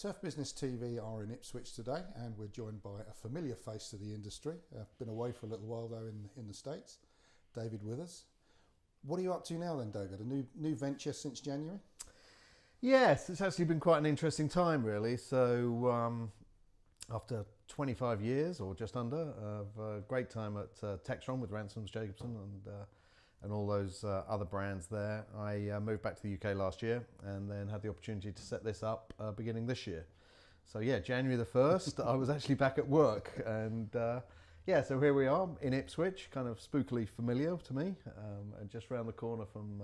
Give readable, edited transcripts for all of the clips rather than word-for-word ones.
Turf Business TV are in Ipswich today, and we're joined by a familiar face to the industry. Been away for a little while though in the States. David Withers. What are you up to now then, David? A new venture since January? Yes, it's actually been quite an interesting time really. So after 25 years or just under of a great time at Textron with Ransoms, Jacobson and all those other brands there, I moved back to the UK last year and then had the opportunity to set this up beginning this year. So yeah, January the 1st, I was actually back at work, and yeah, so here we are in Ipswich, kind of spookily familiar to me, and just round the corner from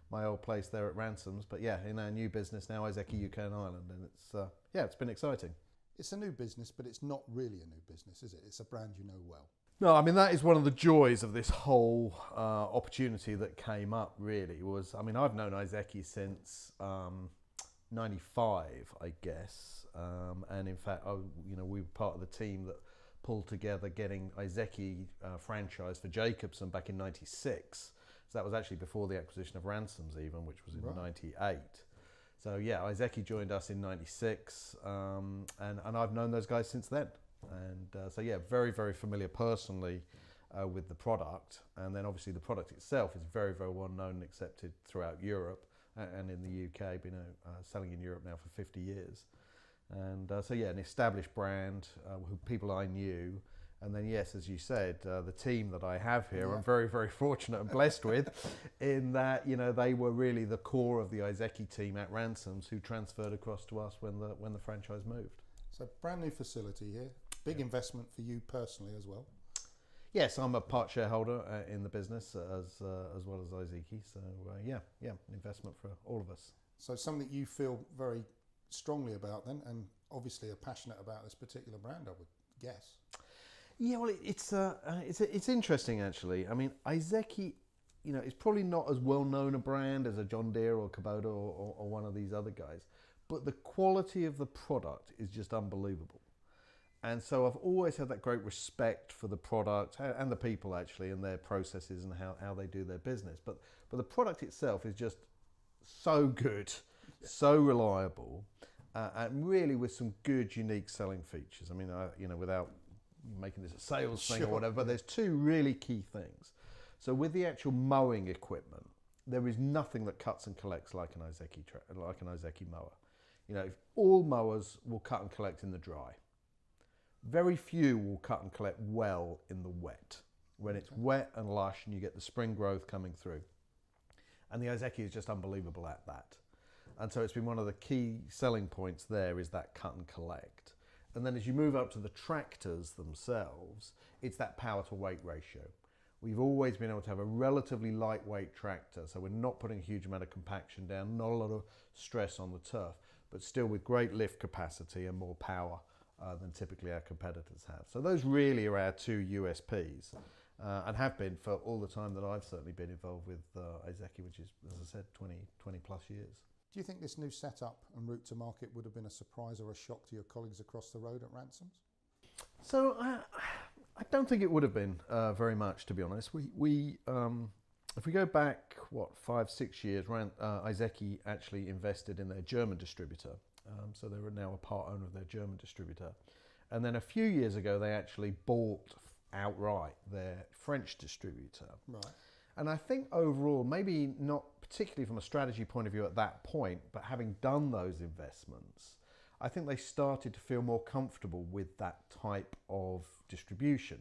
my old place there at Ransoms. But yeah, in our new business now, Iseki UK and Ireland, and it's yeah, it's been exciting. It's a new business, but it's not really a new business, is it? It's a brand you know well. No, I mean, that is one of the joys of this whole opportunity that came up, really, was, I mean, I've known Iseki since 95, I guess. And in fact, we were part of the team that pulled together getting Iseki franchise for Jacobson back in 96. So that was actually before the acquisition of Ransoms even, which was in 98. So yeah, Iseki joined us in 96, and I've known those guys since then. And so yeah, very, very familiar personally with the product, and then obviously the product itself is very, very well known and accepted throughout Europe and in the UK. Been selling in Europe now for 50 years, and so yeah, an established brand who people I knew. And then yes, as you said, the team that I have here, I'm very, very fortunate and blessed with, in that they were really the core of the Iseki team at Ransoms, who transferred across to us when the franchise moved. So brand new facility here. Big investment for you personally as well. Yes, I'm a part shareholder in the business as well as Iseki. So yeah, an investment for all of us. So something you feel very strongly about then, and obviously are passionate about this particular brand, I would guess. Yeah, well, it's interesting actually. I mean, Iseki, is probably not as well known a brand as a John Deere or Kubota or one of these other guys, but the quality of the product is just unbelievable. And so I've always had that great respect for the product and the people actually, and their processes and how they do their business. But the product itself is just so good, so reliable, and really with some good, unique selling features. I mean, without making this a sales thing or whatever, but there's two really key things. So with the actual mowing equipment, there is nothing that cuts and collects like an Iseki mower. If all mowers will cut and collect in the dry. Very few will cut and collect well in the wet, when it's wet and lush and you get the spring growth coming through. And the Iseki is just unbelievable at that. And so it's been one of the key selling points there, is that cut and collect. And then as you move up to the tractors themselves, it's that power to weight ratio. We've always been able to have a relatively lightweight tractor, so we're not putting a huge amount of compaction down, not a lot of stress on the turf, but still with great lift capacity and more power than typically our competitors have. So those really are our two USPs, and have been for all the time that I've certainly been involved with Iseki, which is, as I said, 20 plus years. Do you think this new setup and route to market would have been a surprise or a shock to your colleagues across the road at Ransoms? So I don't think it would have been very much, to be honest. We if we go back 5-6 years, Iseki actually invested in their German distributor. So they were now a part owner of their German distributor. And then a few years ago, they actually bought outright their French distributor. Right. And I think overall, maybe not particularly from a strategy point of view at that point, but having done those investments, I think they started to feel more comfortable with that type of distribution,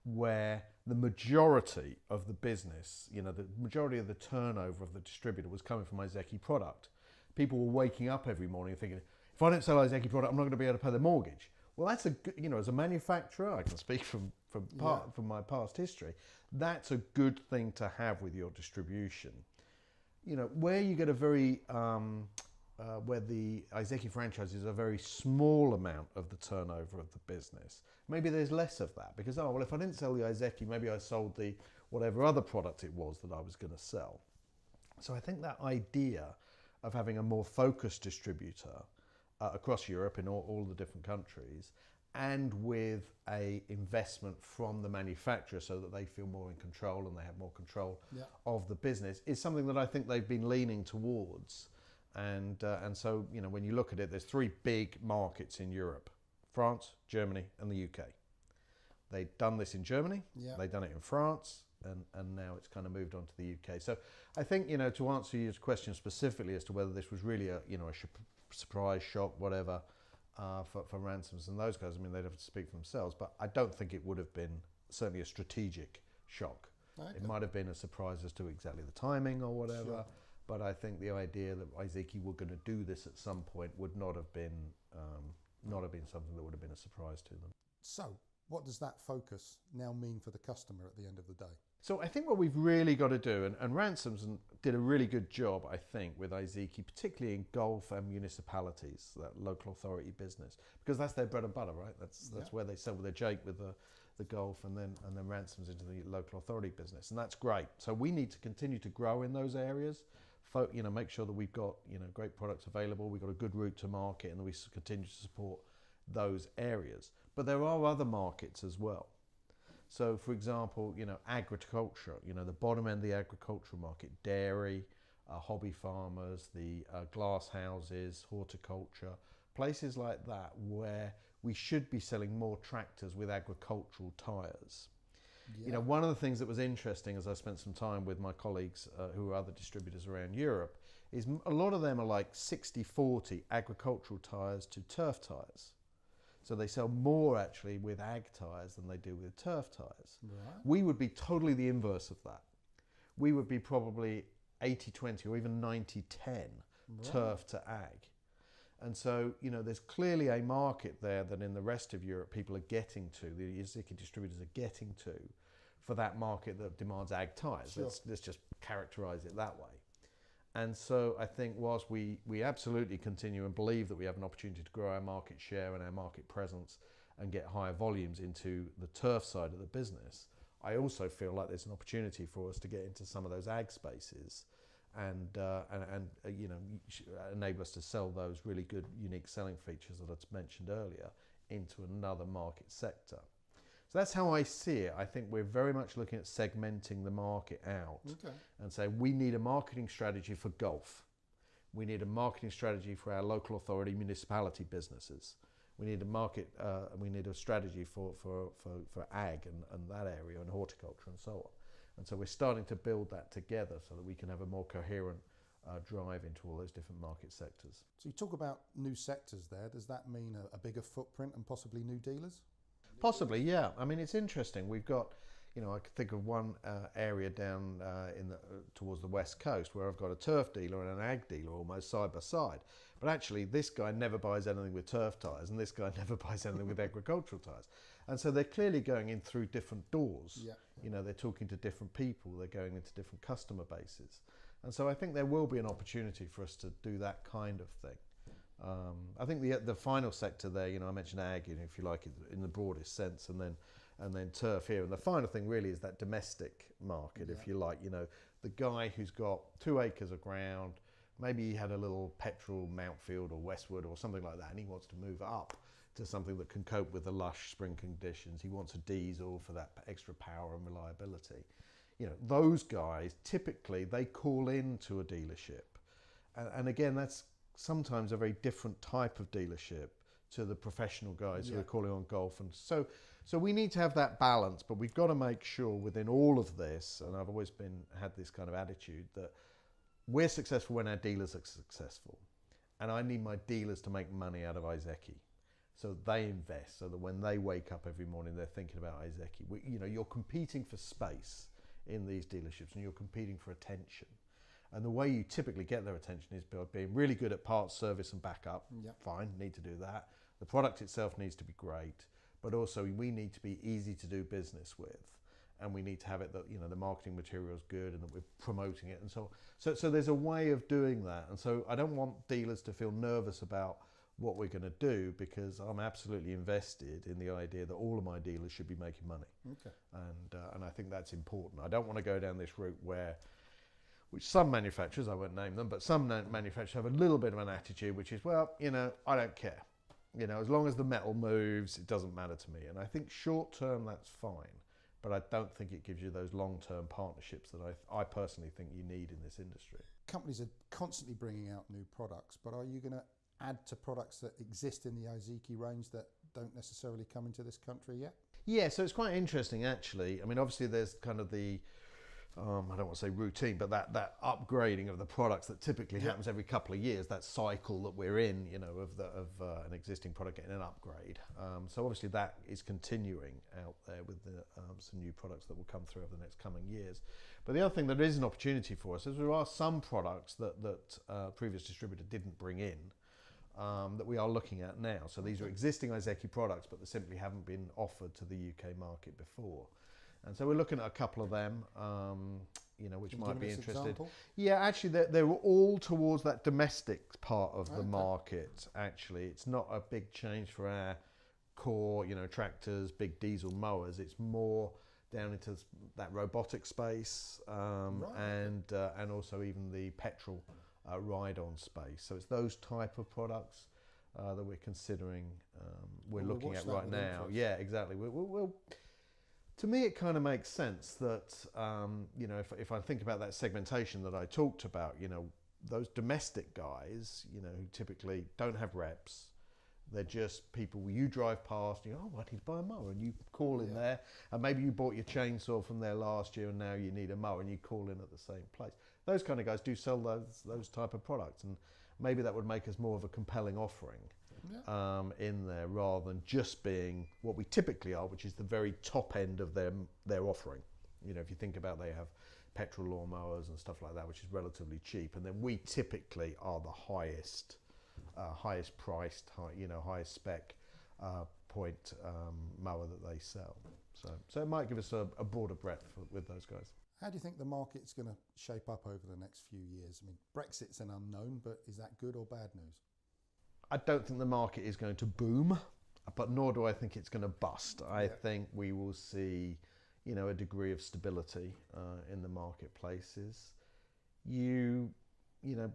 where the majority of the business, the majority of the turnover of the distributor was coming from Iseki product. People were waking up every morning thinking, if I don't sell Iseki product, I'm not going to be able to pay the mortgage. Well, that's a good, as a manufacturer, I can speak from my past history, that's a good thing to have with your distribution. Where you get a very, where the Iseki franchise is a very small amount of the turnover of the business, maybe there's less of that, because, if I didn't sell the Iseki, maybe I sold the whatever other product it was that I was going to sell. So I think that idea of having a more focused distributor across Europe in all the different countries, and with a investment from the manufacturer so that they feel more in control and they have more control of the business, is something that I think they've been leaning towards. And so, you know, when you look at it, there's three big markets in Europe: France, Germany, and the UK. They'd done this in Germany, they'd done it in France, and now it's kind of moved on to the UK. So I think, you know, to answer your question specifically as to whether this was really a, you know, a surprise, shock, whatever, for Ransoms and those guys, I mean, they'd have to speak for themselves, but I don't think it would have been certainly a strategic shock. Okay. It might have been a surprise as to exactly the timing or whatever. Sure. But I think the idea that Iseki were going to do this at some point would not have been something that would have been a surprise to them. So, what does that focus now mean for the customer at the end of the day? So I think what we've really got to do, and Ransoms did a really good job, I think, with Iseki, particularly in Gulf and municipalities, that local authority business, because that's their bread and butter, right? That's where they sell their jake with the Gulf, and then Ransoms into the local authority business, and that's great. So we need to continue to grow in those areas. You know, make sure that we've got, you know, great products available, we've got a good route to market, and that we continue to support those areas. But there are other markets as well. So, for example, you know, agriculture, you know, the bottom end of the agricultural market, dairy, hobby farmers, the glass houses, horticulture, places like that where we should be selling more tractors with agricultural tyres. Yeah. You know, one of the things that was interesting as I spent some time with my colleagues who are other distributors around Europe is a lot of them are like 60-40 agricultural tyres to turf tyres. So they sell more actually with ag tyres than they do with turf tyres. Right. We would be totally the inverse of that. We would be probably 80-20 or even 90-10 turf to ag. And so, you know, there's clearly a market there that in the rest of Europe people are getting to, the Iseki distributors are getting to, for that market that demands ag tyres. Sure. Let's just characterise it that way. And so I think whilst we absolutely continue and believe that we have an opportunity to grow our market share and our market presence and get higher volumes into the turf side of the business, I also feel like there's an opportunity for us to get into some of those ag spaces and you know, enable us to sell those really good unique selling features that I mentioned earlier into another market sector. So that's how I see it. I think we're very much looking at segmenting the market out and say we need a marketing strategy for Gulf. We need a marketing strategy for our local authority municipality businesses. We need a strategy for ag and that area and horticulture and so on. And so we're starting to build that together so that we can have a more coherent drive into all those different market sectors. So you talk about new sectors there. Does that mean a bigger footprint and possibly new dealers? Possibly, yeah. I mean, it's interesting. We've got, you know, I could think of one area down towards the west coast where I've got a turf dealer and an ag dealer almost side by side. But actually, this guy never buys anything with turf tyres and this guy never buys anything with agricultural tyres. And so they're clearly going in through different doors. Yeah. You know, they're talking to different people. They're going into different customer bases. And so I think there will be an opportunity for us to do that kind of thing. I think the final sector there, you know, I mentioned ag, you know, if you like, in the broadest sense, and then turf here. And the final thing really is that domestic market, if you like, you know, the guy who's got 2 acres of ground, maybe he had a little petrol Mountfield or Westwood or something like that, and he wants to move up to something that can cope with the lush spring conditions. He wants a diesel for that extra power and reliability. You know, those guys, typically, they call into a dealership. And again, that's sometimes a very different type of dealership to the professional guys who are calling on Gulf. And so we need to have that balance, but we've got to make sure within all of this, and I've always had this kind of attitude, that we're successful when our dealers are successful. And I need my dealers to make money out of Iseki. So they invest, so that when they wake up every morning, they're thinking about Iseki. You know, you're competing for space in these dealerships and you're competing for attention. And the way you typically get their attention is by being really good at parts, service and backup. Yep. Fine, need to do that. The product itself needs to be great, but also we need to be easy to do business with. And we need to have it that, you know, the marketing material is good and that we're promoting it and so on. So there's a way of doing that. And so I don't want dealers to feel nervous about what we're going to do, because I'm absolutely invested in the idea that all of my dealers should be making money. Okay. And I think that's important. I don't want to go down this route which some manufacturers, I won't name them, but some manufacturers have a little bit of an attitude, which is, well, you know, I don't care. You know, as long as the metal moves, it doesn't matter to me. And I think short term, that's fine. but I don't think it gives you those long-term partnerships that I personally think you need in this industry. Companies are constantly bringing out new products, but are you going to add to products that exist in the Iseki range that don't necessarily come into this country yet? Yeah, so it's quite interesting actually. I mean, obviously there's kind of the, I don't want to say routine, but that upgrading of the products that typically happens every couple of years, that cycle that we're in, you know, of an existing product getting an upgrade. So obviously that is continuing out there with some new products that will come through over the next coming years. But the other thing that is an opportunity for us is there are some products that previous distributor didn't bring in, that we are looking at now. So these are existing Iseki products, but they simply haven't been offered to the UK market before. And so we're looking at a couple of them, you know, which might be interested. Example? Yeah, actually, they were all towards that domestic part of the market. Actually, it's not a big change for our core, you know, tractors, big diesel mowers. It's more down into that robotic space, and also even the petrol ride-on space. So it's those type of products that we're considering. We're looking at right now. Yeah, exactly. We'll to me, it kind of makes sense that, you know, if I think about that segmentation that I talked about, you know, those domestic guys, you know, who typically don't have reps, they're just people you drive past, you go, oh, I need to buy a mower, and you call in there, and maybe you bought your chainsaw from there last year and now you need a mower and you call in at the same place. Those kind of guys do sell those type of products, and maybe that would make us more of a compelling offering. In there, rather than just being what we typically are, which is the very top end of their offering. You know, if you think about, they have petrol lawnmowers and stuff like that, which is relatively cheap, and then we typically are the highest priced, highest spec point mower that they sell. So it might give us a broader breadth with those guys. How do you think the market's going to shape up over the next few years? I mean, Brexit's an unknown, but is that good or bad news? I don't think the market is going to boom, but nor do I think it's going to bust. I think we will see, you know, a degree of stability in the marketplaces. You know,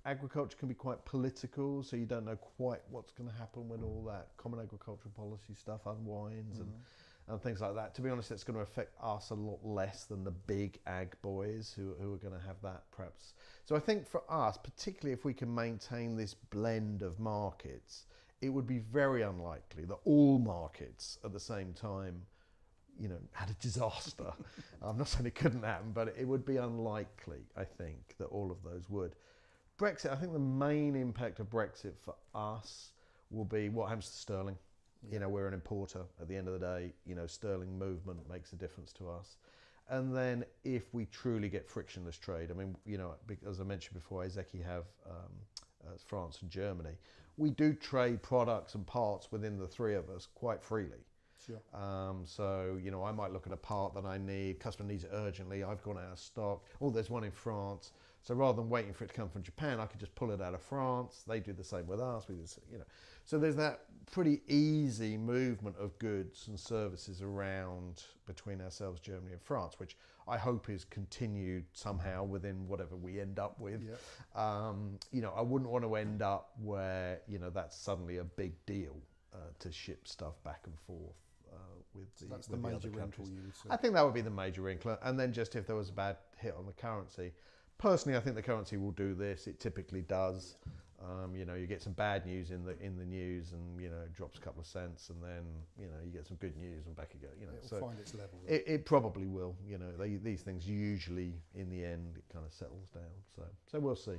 agriculture can be quite political, so you don't know quite what's going to happen when all that common agricultural policy stuff unwinds and things like that. To be honest, it's going to affect us a lot less than the big ag boys who are going to have that perhaps. So I think for us, particularly if we can maintain this blend of markets, it would be very unlikely that all markets at the same time, you know, had a disaster. I'm not saying it couldn't happen, but it would be unlikely, I think, that all of those would. Brexit, I think the main impact of Brexit for us will be what happens to sterling. You know, we're an importer at the end of the day. You know, sterling movement makes a difference to us. And then if we truly get frictionless trade, I mean, you know, as I mentioned before, Iseki have France and Germany. We do trade products and parts within the three of us quite freely. Sure. So, you know, I might look at a part that I need, customer needs it urgently, I've gone out of stock, oh, there's one in France. So rather than waiting for it to come from Japan, I could just pull it out of France. They do the same with us. We just, you know, so there's that pretty easy movement of goods and services around between ourselves, Germany and France, which I hope is continued somehow within whatever we end up with. Yeah. You know, I wouldn't want to end up where, you know, that's suddenly a big deal to ship stuff back and forth. That's the major wrinkle you would say. I think that would be the major wrinkle. And then just if there was a bad hit on the currency, personally, I think the currency will do this. It typically does. You know, you get some bad news in the news, and you know, it drops a couple of cents, and then you know, you get some good news, and back you go. You know, it'll find its level. It probably will. You know, these things usually, in the end, it kind of settles down. So we'll see.